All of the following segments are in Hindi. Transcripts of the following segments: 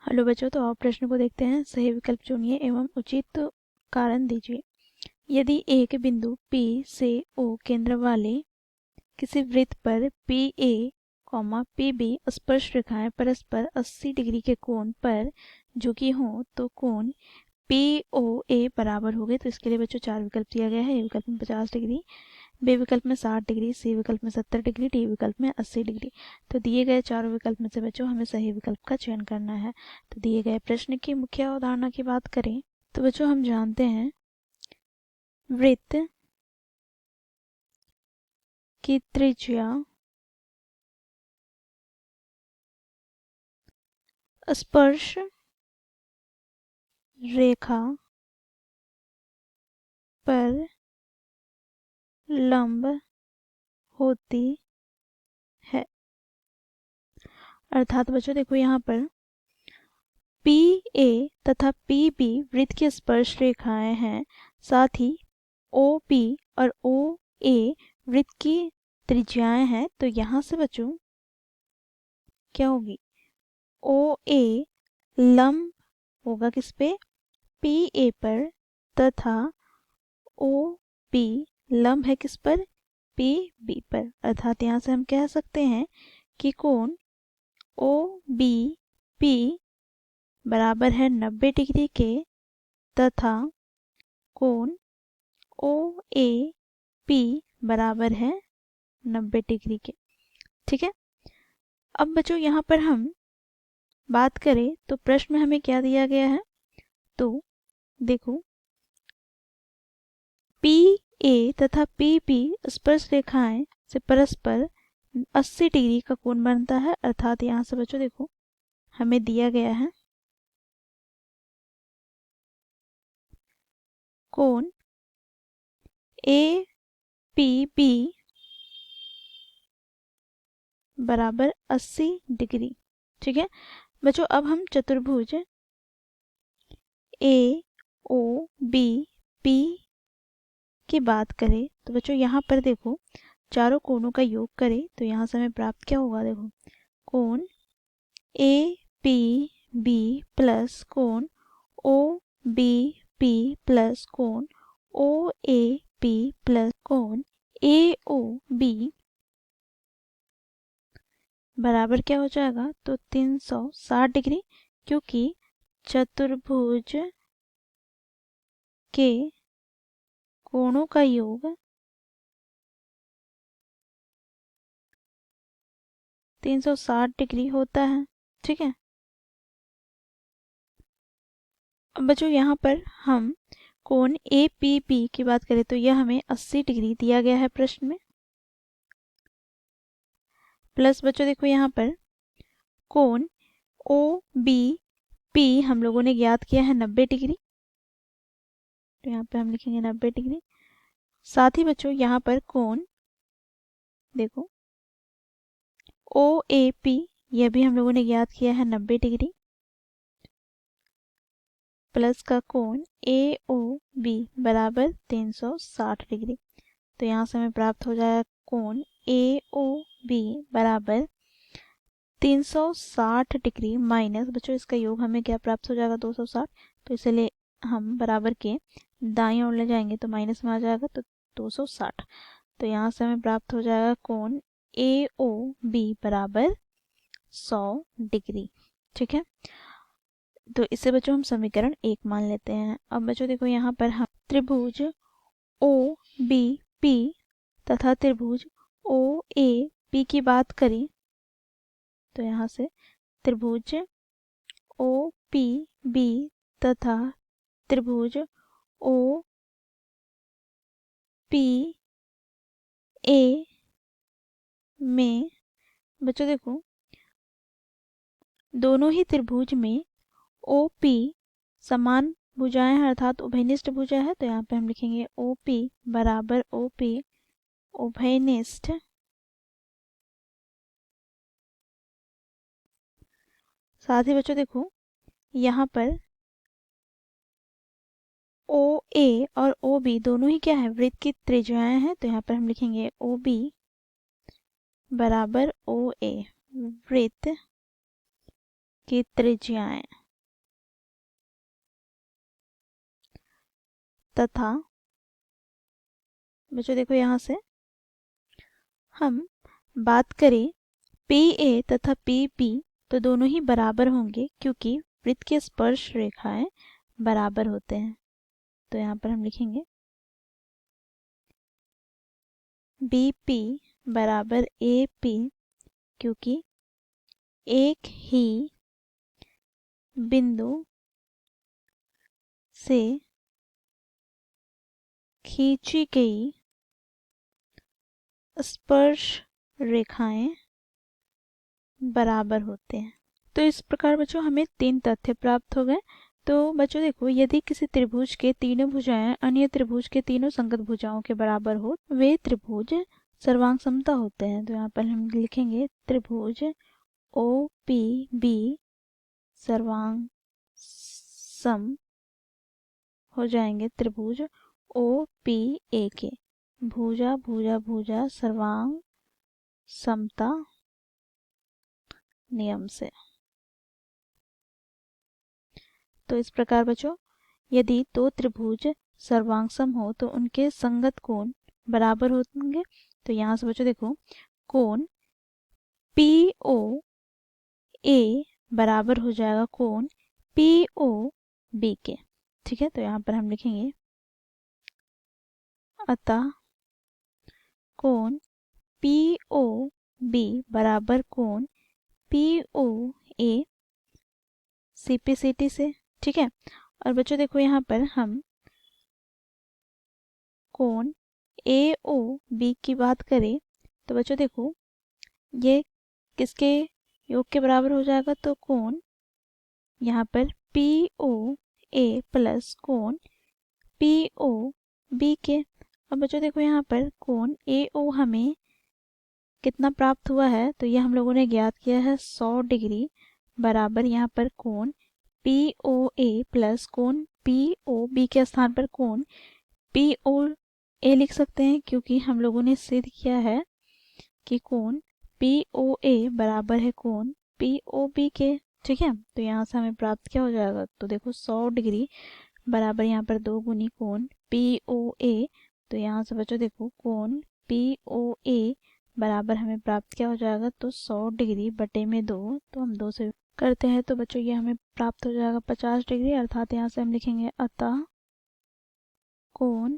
हेलो बच्चों, तो आप प्रश्न को देखते हैं। सही विकल्प चुनिए एवं उचित कारण दीजिए। यदि एक बिंदु P से O केंद्र वाले किसी वृत्त पर PA, PB स्पर्श रेखाएं परस्पर 80 डिग्री के कोण पर झुकी हों तो कोण POA बराबर होंगे। तो इसके लिए बच्चों 4 विकल्प दिया गया है। ए विकल्प में 50 डिग्री, बी विकल्प में 60 डिग्री, सी विकल्प में 70 डिग्री, डी विकल्प में 80 डिग्री। तो दिए गए चारों विकल्प में से बच्चों हमें सही विकल्प का चयन करना है। तो दिए गए प्रश्न की मुख्य अवधारणा की बात करें तो बच्चों हम जानते हैं वृत्त की त्रिज्या स्पर्श रेखा पर लंब होती है। अर्थात बच्चों देखो यहाँ पर PA तथा PB वृत्त की स्पर्श रेखाएं हैं, साथ ही OB और OA वृत्त की त्रिज्याएं हैं। तो यहाँ से बच्चों क्या होगी, OA लंब होगा किस पे, PA पर, तथा OB लंब है किस पर, PB पर। अर्थात यहाँ से हम कह सकते हैं कि कोण OBP बराबर है 90 डिग्री के तथा कोण OAP बराबर है 90 डिग्री के। ठीक है। अब बच्चों यहाँ पर हम बात करें तो प्रश्न में हमें क्या दिया गया है, तो देखो PA तथा PB स्पर्श रेखाएं से परस्पर 80 डिग्री का कोण बनता है। अर्थात यहाँ से बच्चों देखो हमें दिया गया है कोण APB बराबर 80 डिग्री। ठीक है बच्चों, अब हम चतुर्भुज AOBP की बात करें तो बच्चों यहाँ पर देखो चारों कोणों का योग करें तो यहाँ से हमें प्राप्त क्या होगा, देखो कोण APB प्लस कोण OBP प्लस कोण OAP प्लस कोण AOB बराबर क्या हो जाएगा, तो 360 डिग्री, क्योंकि चतुर्भुज के कोणों का योग 360 डिग्री होता है। ठीक है। अब बच्चों यहाँ पर हम कोण APB की बात करें तो यह हमें 80 डिग्री दिया गया है प्रश्न में, प्लस बच्चों देखो यहाँ पर कोण OBP हम लोगों ने ज्ञात किया है 90 डिग्री, तो यहाँ पे हम लिखेंगे 90 डिग्री। साथ ही बच्चों यहाँ पर कोण देखो OAP यह भी हम लोगों ने ज्ञात किया है 90 डिग्री, प्लस का कोण AOB बराबर 360 डिग्री। तो यहाँ से हमें प्राप्त हो जाएगा कोण AOB बराबर 360 डिग्री माइनस बच्चों इसका योग हमें क्या प्राप्त हो जाएगा, 260। तो इसलिए हम बराबर के दाईं ओर ले जाएंगे तो माइनस में आ जाएगा, तो 260। तो यहाँ से हमें प्राप्त हो जाएगा कोण AOB बराबर 100 डिग्री। ठीक है। तो इससे बच्चों हम समीकरण 1 मान लेते हैं। अब बच्चों देखो यहाँ पर हम त्रिभुज OBP तथा त्रिभुज OAP की बात करें तो यहाँ से त्रिभुज OPB तथा त्रिभुज OPA में बच्चों देखो दोनों ही त्रिभुज में OP समान भुजाएं हैं, अर्थात उभयनिष्ठ भुजा है। तो यहाँ पे हम लिखेंगे OP बराबर OP उभयनिष्ठ। साथ ही बच्चों देखो यहाँ पर OA और OB दोनों ही क्या है, वृत्त की त्रिज्याएं हैं। तो यहाँ पर हम लिखेंगे OB बराबर OA वृत्त की त्रिज्याएं। तथा बच्चों देखो यहाँ से हम बात करें पी ए तथा पी बी तो दोनों ही बराबर होंगे क्योंकि वृत्त के स्पर्श रेखाएं बराबर होते हैं। तो यहाँ पर हम लिखेंगे बी पी बराबर ए पी क्योंकि एक ही बिंदु से खींची गई स्पर्श रेखाएं बराबर होते हैं। तो इस प्रकार बच्चों हमें 3 तथ्य प्राप्त हो गए। तो बच्चों देखो यदि किसी त्रिभुज के तीनों भुजाएं अन्य त्रिभुज के तीनों संगत भुजाओं के बराबर हो वे त्रिभुज सर्वांग समता होते हैं। तो यहाँ पर हम लिखेंगे त्रिभुज ओ पी बी सर्वांग सम हो जाएंगे त्रिभुज ओ पी ए के भुजा भुजा भुजा सर्वांग समता नियम से। तो इस प्रकार बच्चों यदि दो त्रिभुज सर्वांगसम हो तो उनके संगत कोण बराबर होंगे। तो यहाँ से बच्चों देखो कोण पी ओ ए बराबर हो जाएगा कोण पी ओ बी के। ठीक है, तो यहाँ पर हम लिखेंगे अतः कोण पी ओ बी बराबर कोण पी ओ ए सीपीसीटी से। ठीक है, और बच्चों देखो यहाँ पर हम कोण ए ओ बी की बात करें तो बच्चों देखो ये किसके योग के बराबर हो जाएगा। तो कोण यहाँ पर पी ओ ए प्लस कोण पी ओ बी के। अब बच्चों देखो यहाँ पर कोण ए ओ हमें कितना प्राप्त हुआ है तो ये हम लोगों ने ज्ञात किया है 100 डिग्री बराबर यहाँ पर कोण पी ओ ए प्लस कोण पी ओ बी के स्थान पर कोण पी ओ ए लिख सकते हैं क्योंकि हम लोगों ने सिद्ध किया है कि कोण पी ओ ए बराबर है कोण पी ओ बी के। ठीक है, तो यहाँ से हमें प्राप्त क्या हो जाएगा। तो देखो 100 डिग्री बराबर यहाँ पर 2 गुनी कोण पी ओ ए। तो यहाँ से बच्चों देखो कोण पी ओ ए बराबर हमें प्राप्त क्या हो जाएगा। तो 100 डिग्री बटे में 2 तो हम 2 से करते हैं तो बच्चों ये हमें प्राप्त हो जाएगा 50 डिग्री। अर्थात यहाँ से हम लिखेंगे अतः कोण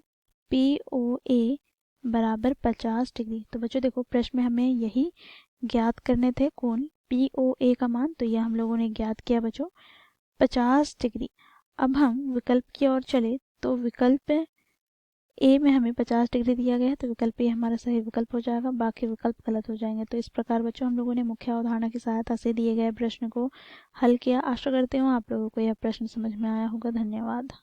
पी ओ ए बराबर 50 डिग्री। तो बच्चों देखो प्रश्न में हमें यही ज्ञात करने थे कोण पी ओ ए का मान, तो यह हम लोगों ने ज्ञात किया बच्चों 50 डिग्री। अब हम विकल्प की ओर चले तो विकल्प ए में हमें 50 डिग्री दिया गया है तो विकल्प ए हमारा सही विकल्प हो जाएगा, बाकी विकल्प गलत हो जाएंगे। तो इस प्रकार बच्चों हम लोगों ने मुख्य अवधारणा की सहायता से दिए गए प्रश्न को हल किया। आशा करते हूँ आप लोगों को यह प्रश्न समझ में आया होगा। धन्यवाद।